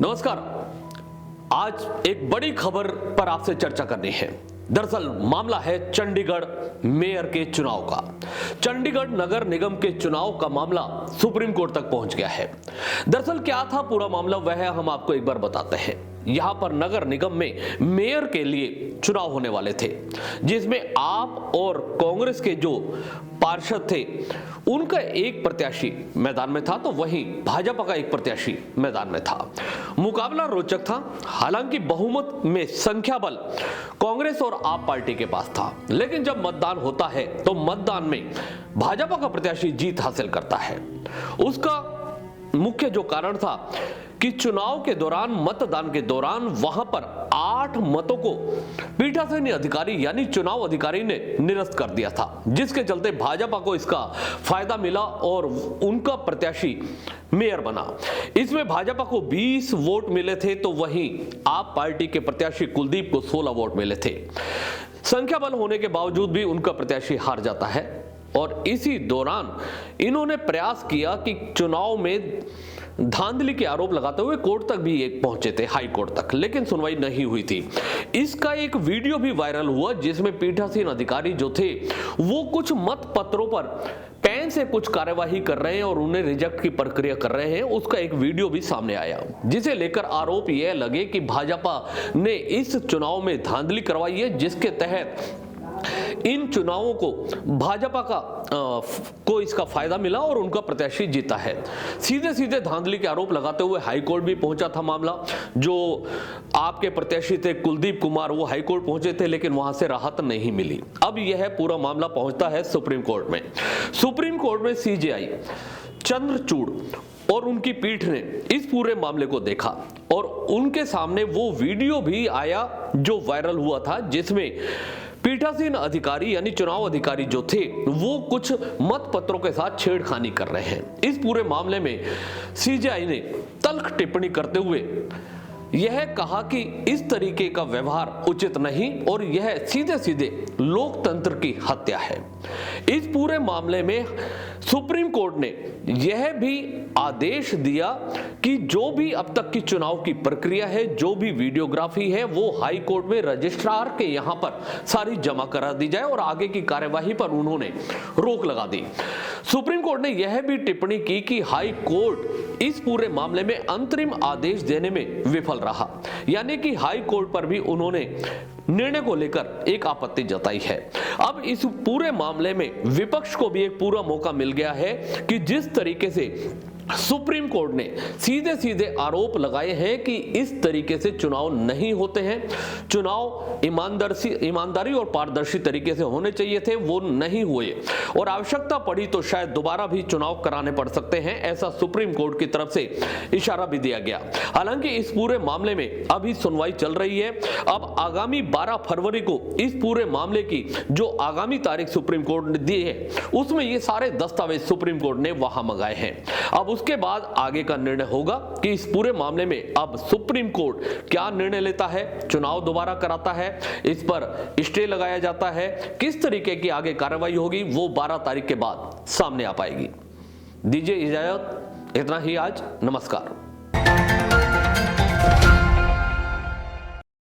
नमस्कार। आज एक बड़ी खबर पर आपसे चर्चा करनी है। दरअसल मामला है चंडीगढ़ मेयर के चुनाव का। चंडीगढ़ नगर निगम के चुनाव का मामला सुप्रीम कोर्ट तक पहुंच गया है। दरअसल क्या था पूरा मामला, वह हम आपको एक बार बताते हैं। यहां पर नगर निगम में मेयर के लिए चुनाव होने वाले थे, जिसमें आप और कांग्रेस के जो पार्षद थे उनका एक प्रत्याशी मैदान में था, तो वहीं भाजपा का एक प्रत्याशी मैदान में था। मुकाबला रोचक था। हालांकि बहुमत में संख्या बल कांग्रेस और आप पार्टी के पास था, लेकिन जब मतदान होता है तो मतदान में भाजपा का प्रत्याशी जीत हासिल करता है। उसका मुख्य जो कारण था कि चुनाव के दौरान, मतदान के दौरान वहां पर 8 मतों को पीठासीन अधिकारी यानी चुनाव अधिकारी ने निरस्त कर दिया था, जिसके चलते भाजपा को इसका फायदा मिला और उनका प्रत्याशी मेयर बना। इसमें भाजपा को 20 वोट मिले थे, तो वहीं आप पार्टी के प्रत्याशी कुलदीप को 16 वोट मिले थे। संख्या बल होने के बावजूद भी उनका प्रत्याशी हार जाता है और इसी दौरान इन्होंने प्रयास किया कि चुनाव में धांधली के आरोप लगाते हुए कोर्ट तक भी एक पहुंचे थे, हाई कोर्ट तक, लेकिन सुनवाई नहीं हुई थी। इसका एक वीडियो भी वायरल हुआ जिसमें पीठासीन अधिकारी जो थे वो कुछ मत पत्रों पर पेन से कुछ कार्यवाही कर रहे हैं और उन्हें रिजेक्ट की प्रक्रिया कर रहे हैं। उसका एक वीडियो भी सामने आया, जिसे लेकर आरोप यह लगे कि भाजपा ने इस चुनाव में धांधली करवाई है, जिसके तहत इन चुनावों को भाजपा को इसका फायदा मिला और उनका प्रत्याशी जीता है। सीधे सीधे धांधली के आरोप लगाते हुए हाईकोर्ट भी पहुंचा था मामला। जो आपके प्रत्याशी थे कुलदीप कुमार, वो हाईकोर्ट पहुंचे थे, लेकिन वहां से राहत नहीं मिली। अब यह पूरा मामला पहुंचता है सुप्रीम कोर्ट में। सुप्रीम कोर्ट में सीजेआई चंद्रचूड़ और उनकी पीठ ने इस पूरे मामले को देखा और उनके सामने वो वीडियो भी आया जो वायरल हुआ था, जिसमें पीठासीन अधिकारी यानी चुनाव अधिकारी जो थे वो कुछ मत पत्रों के साथ छेड़खानी कर रहे हैं। इस पूरे मामले में सीजेआई ने तल्ख टिप्पणी करते हुए यह कहा कि इस तरीके का व्यवहार उचित नहीं और यह सीधे सीधे लोकतंत्र की हत्या है। इस पूरे मामले में सुप्रीम कोर्ट ने यह भी आदेश दिया कि जो भी अब तक की चुनाव की प्रक्रिया है, जो भी वीडियोग्राफी है, वो हाई कोर्ट में रजिस्ट्रार के यहां पर सारी जमा करा दी जाए और आगे की कार्यवाही पर उन्होंने रोक लगा दी। सुप्रीम कोर्ट ने यह भी टिप्पणी की कि हाई कोर्ट इस पूरे मामले में अंतरिम आदेश देने में विफल रहा, यानी कि हाई कोर्ट पर भी उन्होंने निर्णय को लेकर एक आपत्ति जताई है। अब इस पूरे मामले में विपक्ष को भी एक पूरा मौका मिल गया है कि जिस तरीके से सुप्रीम कोर्ट ने सीधे सीधे आरोप लगाए हैं कि इस तरीके से चुनाव नहीं होते हैं, चुनाव ईमानदारी और पारदर्शी तरीके से होने चाहिए थे, वो नहीं हुए और आवश्यकता पड़ी तो शायद दोबारा भी चुनाव कराने पड़ सकते हैं, ऐसा सुप्रीम कोर्ट की तरफ से इशारा भी दिया गया। हालांकि इस पूरे मामले में अभी सुनवाई चल रही है। अब आगामी 12 फरवरी को इस पूरे मामले की जो आगामी तारीख सुप्रीम कोर्ट ने दी है, उसमें ये सारे दस्तावेज सुप्रीम कोर्ट ने वहां मंगाए हैं। अब उसके बाद आगे का निर्णय होगा कि इस पूरे मामले में अब सुप्रीम कोर्ट क्या निर्णय लेता है, चुनाव दोबारा कराता है, इस पर स्टे लगाया जाता है, किस तरीके की आगे कार्रवाई होगी, वो 12 तारीख के बाद सामने आ पाएगी। दीजिए इजाजत, इतना ही आज। नमस्कार।